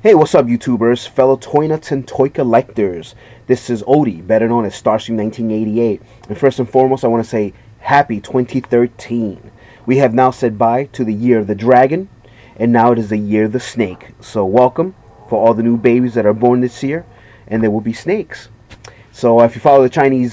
Hey, what's up, YouTubers, fellow toy nuts and toy collectors? This is Odie, better known as Starstream 1988. And first and foremost, I want to say happy 2013. We have now said bye to the year of the dragon, and now it is the year of the snake. So welcome for all the new babies that are born this year, and there will be snakes. So if you follow the Chinese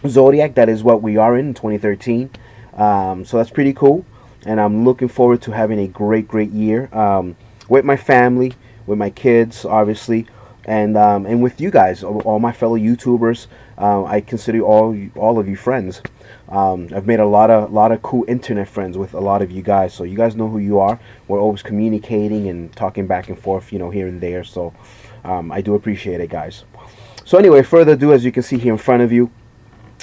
zodiac, that is what we are in 2013. So that's pretty cool, and I'm looking forward to having a great year. With my family, with my kids, obviously, and with you guys, all my fellow YouTubers. I consider all of you friends. I've made a lot of cool internet friends with a lot of you guys, so you guys know who you are. We're always communicating and talking back and forth, here and there. So I do appreciate it, guys. So anyway, further ado, as you can see here in front of you,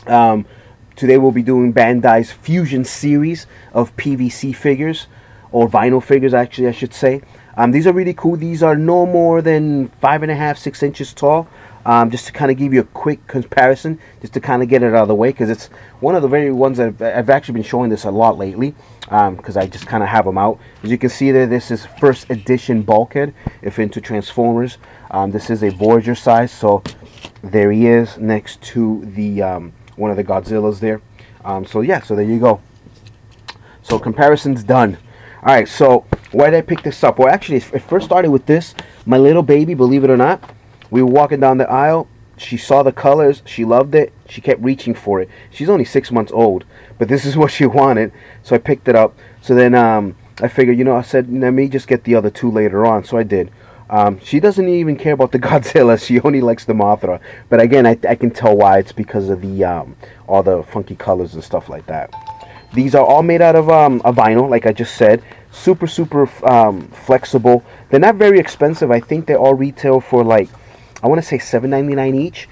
today we'll be doing Bandai's Fusion series of PVC figures, or vinyl figures, actually, I should say. These are really cool. These are no more than 5.5, 6 inches tall. Just to kind of give you a quick comparison, just to kind of get it out of the way, because it's one of the very ones that I've actually been showing this a lot lately, because I just kind of have them out. As you can see there, this is first edition Bulkhead, if into Transformers. This is a Voyager size, so there he is next to the one of the Godzillas there. So yeah, so there you go. So comparison's done. Alright, so why did I pick this up? Well, actually, it first started with this. My little baby, believe it or not, we were walking down the aisle. She saw the colors. She loved it. She kept reaching for it. She's only 6 months old, but this is what she wanted, so I picked it up. So then I figured, I said, let me just get the other two later on, so I did. She doesn't even care about the Godzilla. She only likes the Mothra. But again, I can tell why. It's because of the all the funky colors and stuff like that. These are all made out of a vinyl, like I just said. Super flexible. They're not very expensive. I think they all retail for, like, I want to say $7.99 each.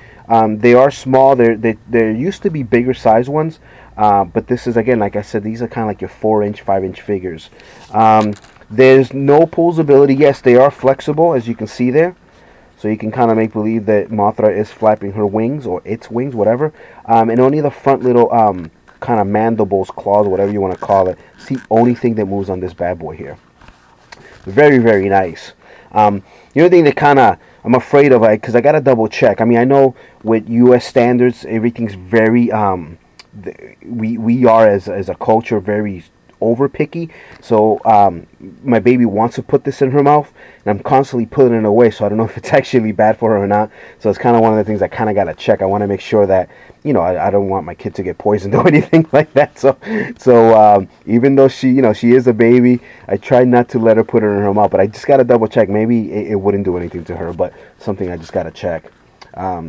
They are small. There used to be bigger size ones, but this is, again, like I said, these are kind of like your 4-inch, 5-inch figures. There's no pulsability. Yes, they are flexible, as you can see there. So you can kind of make believe that Mothra is flapping her wings, or its wings, whatever. And only the front little kind of mandibles, claws, whatever you want to call it. It's the only thing that moves on this bad boy here. Very nice. The other thing that kind of I'm afraid of, because I got to double check. I mean, I know with U.S. standards, everything's very we are as a culture very over picky. So my baby wants to put this in her mouth, and I'm constantly putting it away, so I don't know if it's actually bad for her or not. So it's kind of one of the things I kind of got to check. I want to make sure that I don't want my kid to get poisoned or anything like that. So even though she she is a baby, I try not to let her put it in her mouth, but I just got to double check. Maybe it wouldn't do anything to her, but something I just got to check.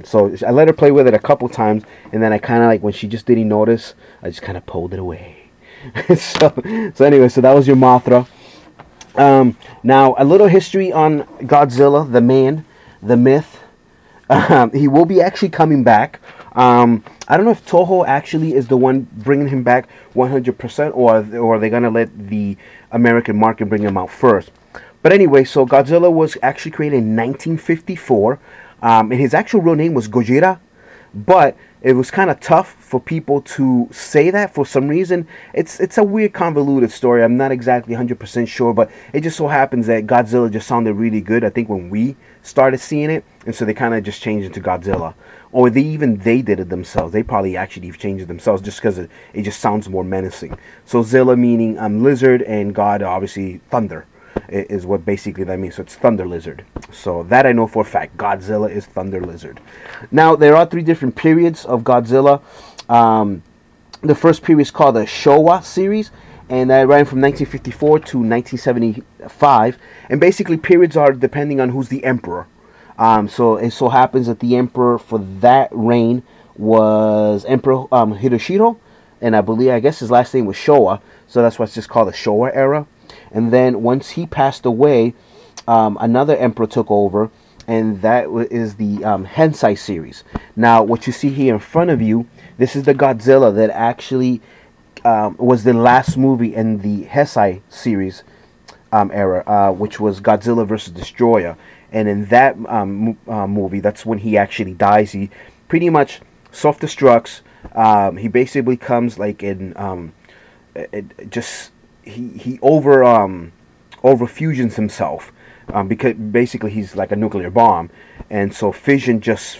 So I let her play with it a couple times, and then I kind of, like, when she just didn't notice, I just kind of pulled it away. so anyway, so that was your Mothra. Now, a little history on Godzilla, the man, the myth. He will be actually coming back. I don't know if Toho actually is the one bringing him back 100%, or they're gonna let the American market bring him out first. But anyway, so Godzilla was actually created in 1954, and his actual real name was Gojira, but it was kind of tough for people to say that for some reason. It's a weird, convoluted story. I'm not exactly 100% sure, but it just so happens that Godzilla just sounded really good, I think, when we started seeing it, and so they kind of just changed it to Godzilla. Or they did it themselves. They probably actually changed it themselves just because it just sounds more menacing. So Zilla meaning lizard, and God, obviously, thunder is what basically that means. So it's Thunder Lizard. So that I know for a fact. Godzilla is Thunder Lizard. Now, there are 3 different periods of Godzilla. The first period is called the Showa series, and that ran from 1954 to 1975. And basically, periods are depending on who's the emperor. So it so happens that the emperor for that reign was Emperor Hiroshito, and I guess his last name was Showa, so that's why it's just called the Showa era. And then once he passed away, another emperor took over, and that is the Heisei series. Now, what you see here in front of you, this is the Godzilla that actually was the last movie in the Heisei series era, which was Godzilla vs. Destroyer. And in that movie, that's when he actually dies. He pretty much self-destructs. He basically becomes like in he over fusions himself. because basically he's like a nuclear bomb, and so fission just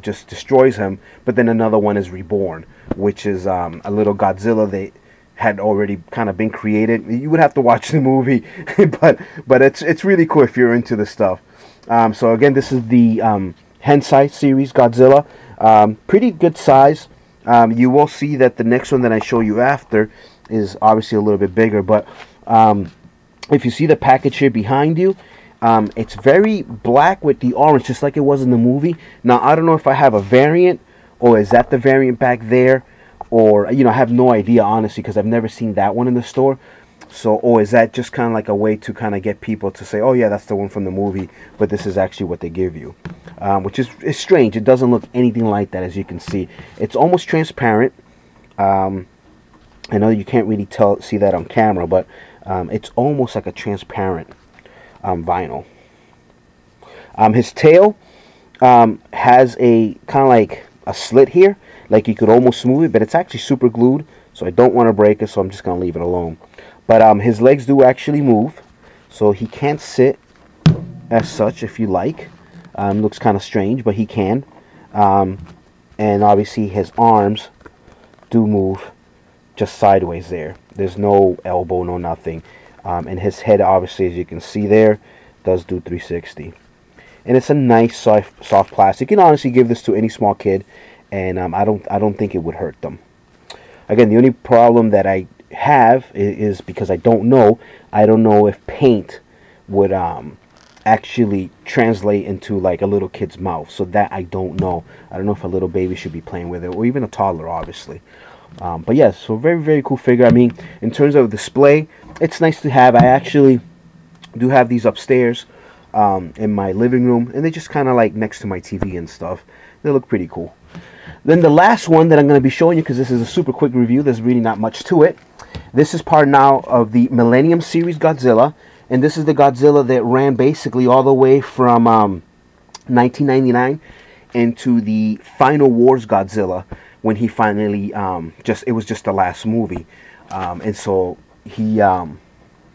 just destroys him. But then another one is reborn, which is a little Godzilla that had already kind of been created. You would have to watch the movie, but it's really cool if you're into this stuff. So again, this is the Hensai series Godzilla. Pretty good size. You will see that the next one that I show you after is obviously a little bit bigger, but if you see the package here behind you, it's very black with the orange, just like it was in the movie. Now, I don't know if I have a variant, or is that the variant back there, or, I have no idea, honestly, because I've never seen that one in the store. So, or is that just kind of like a way to kind of get people to say, oh yeah, that's the one from the movie, but this is actually what they give you, which is strange. It doesn't look anything like that, as you can see. It's almost transparent. I know you can't really see that on camera, but it's almost like a transparent vinyl. His tail has a kind of like a slit here, like you could almost smooth it, but it's actually super glued, so I don't want to break it, so I'm just going to leave it alone. But his legs do actually move, so he can't sit as such if you like. Looks kind of strange, but he can. And obviously his arms do move just sideways there. There's no elbow, no nothing. And his head, obviously, as you can see there, does do 360. And it's a nice soft plastic. You can honestly give this to any small kid, and I don't think it would hurt them. Again, the only problem that I have is because I don't know if paint would actually translate into like a little kid's mouth. So that I don't know. I don't know if a little baby should be playing with it, or even a toddler, obviously. But yes, so very, very cool figure. I mean, in terms of display, it's nice to have. I actually do have these upstairs in my living room, and they're just kind of like next to my TV and stuff. They look pretty cool. Then the last one that I'm going to be showing you, because this is a super quick review, there's really not much to it. This is part now of the Millennium Series Godzilla, and this is the Godzilla that ran basically all the way from 1999 into the Final Wars Godzilla, when he finally it was just the last movie, and so he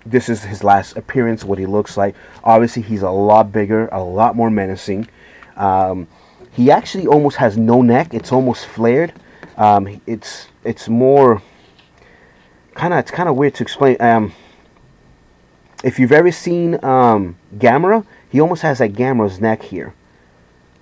this is his last appearance, what he looks like. Obviously he's a lot bigger, a lot more menacing. He actually almost has no neck. It's almost flared. It's more it's kind of weird to explain. If you've ever seen Gamera, he almost has like Gamera's neck here.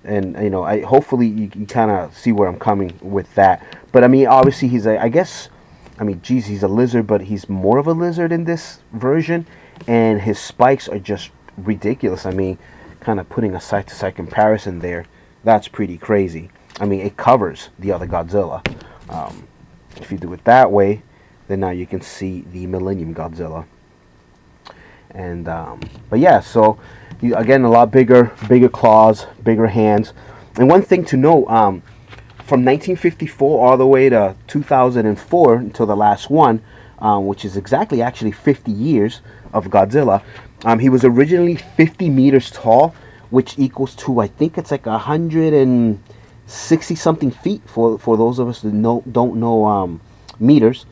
And hopefully you can kind of see where I'm coming with that. But I mean, obviously he's he's a lizard, but he's more of a lizard in this version, and his spikes are just ridiculous. I mean, kind of putting a side-to-side comparison there, that's pretty crazy. I mean, it covers the other Godzilla. If you do it that way, then now you can see the Millennium Godzilla. And but yeah, so again, a lot bigger claws, bigger hands. And one thing to note, from 1954 all the way to 2004 until the last one, which is exactly actually 50 years of Godzilla, he was originally 50 meters tall, which equals to, I think it's like 160 something feet for those of us that don't know meters.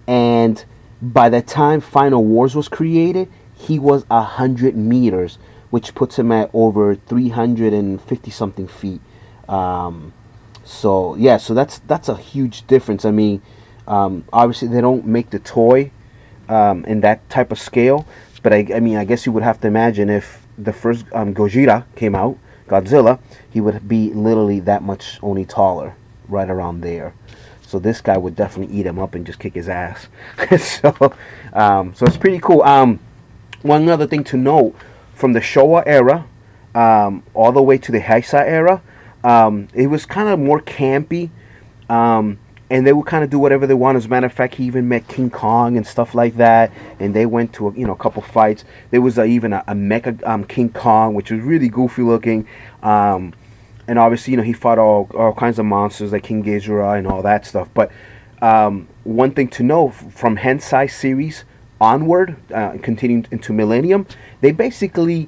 And by the time Final Wars was created, he was 100 meters, which puts him at over 350 something feet. So yeah, so that's a huge difference. I mean, obviously they don't make the toy in that type of scale, but I mean, I guess you would have to imagine if the first Gojira came out, Godzilla, he would be literally that much only taller, right around there. So this guy would definitely eat him up and just kick his ass. So it's pretty cool. One other thing to note, from the Showa era all the way to the Heisei era, it was kind of more campy, and they would kind of do whatever they want. As a matter of fact, he even met King Kong and stuff like that, and they went to a couple fights. There was even a mecha King Kong, which was really goofy looking, and obviously he fought all kinds of monsters like King Ghidorah and all that stuff. But one thing to know, from Hensai series onward, continuing into Millennium, they basically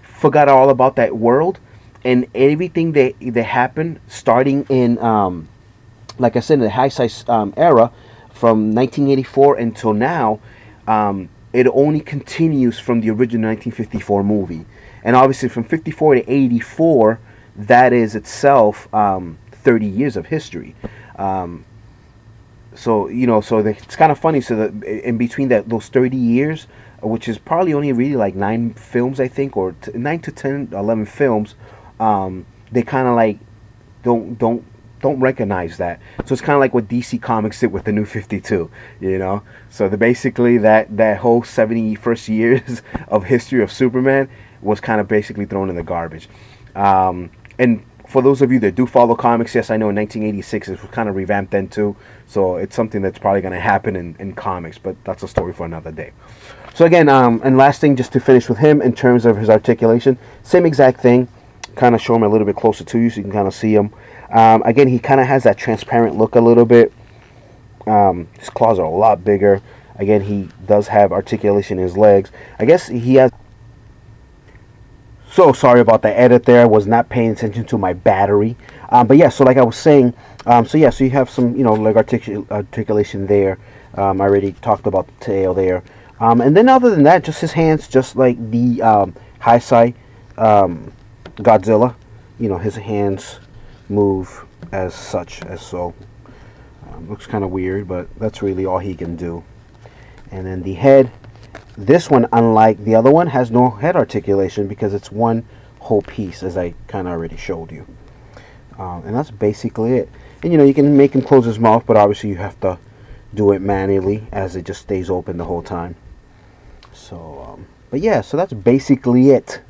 forgot all about that world, and everything that happened starting in like I said, in the Heisei era, from 1984 until now, it only continues from the original 1954 movie. And obviously from 54 to 84, that is itself 30 years of history. So, you know, so it's kind of funny. So that in between those 30 years, which is probably only really like 9 films, I think, or 9 to 10, 11 films, they kind of like don't recognize that. So it's kind of like what DC Comics did with the New 52, you know. So basically that whole 71st years of history of Superman was kind of basically thrown in the garbage. And for those of you that do follow comics, yes, I know in 1986 it was kind of revamped then too. So it's something that's probably going to happen in comics, but that's a story for another day. So again, and last thing, just to finish with him in terms of his articulation, same exact thing. Kind of show him a little bit closer to you so you can kind of see him. Again, he kind of has that transparent look a little bit. His claws are a lot bigger. Again, he does have articulation in his legs. I guess he has... So sorry about the edit there. I was not paying attention to my battery. But yeah, so like I was saying, so yeah, so you have some, you know, leg articulation there. I already talked about the tail there. And then other than that, just his hands, just like the Heisei Godzilla. You know, his hands move as such, as so. Looks kind of weird, but that's really all he can do. And then the head, this one, unlike the other one, has no head articulation because it's one whole piece, as I kind of already showed you. And that's basically it. And you know, you can make him close his mouth, but obviously you have to do it manually as it just stays open the whole time. So, but yeah, so that's basically it.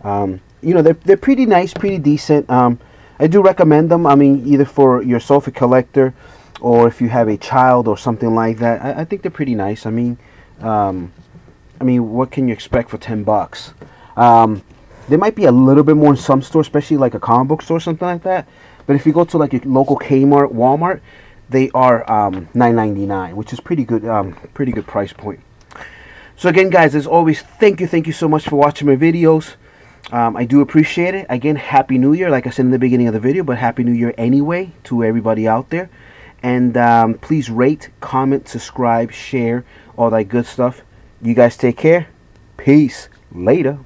You know, they're pretty nice, pretty decent. I do recommend them. I mean, either for yourself, a collector, or if you have a child or something like that. I think they're pretty nice. I mean, what can you expect for $10? There might be a little bit more in some stores, especially like a comic book store or something like that. But if you go to like a local Kmart, Walmart, they are $9.99, which is pretty good price point. So again, guys, as always, thank you so much for watching my videos. I do appreciate it. Again, Happy New Year, like I said in the beginning of the video, but Happy New Year anyway to everybody out there. And please rate, comment, subscribe, share, all that good stuff. You guys take care. Peace. Later.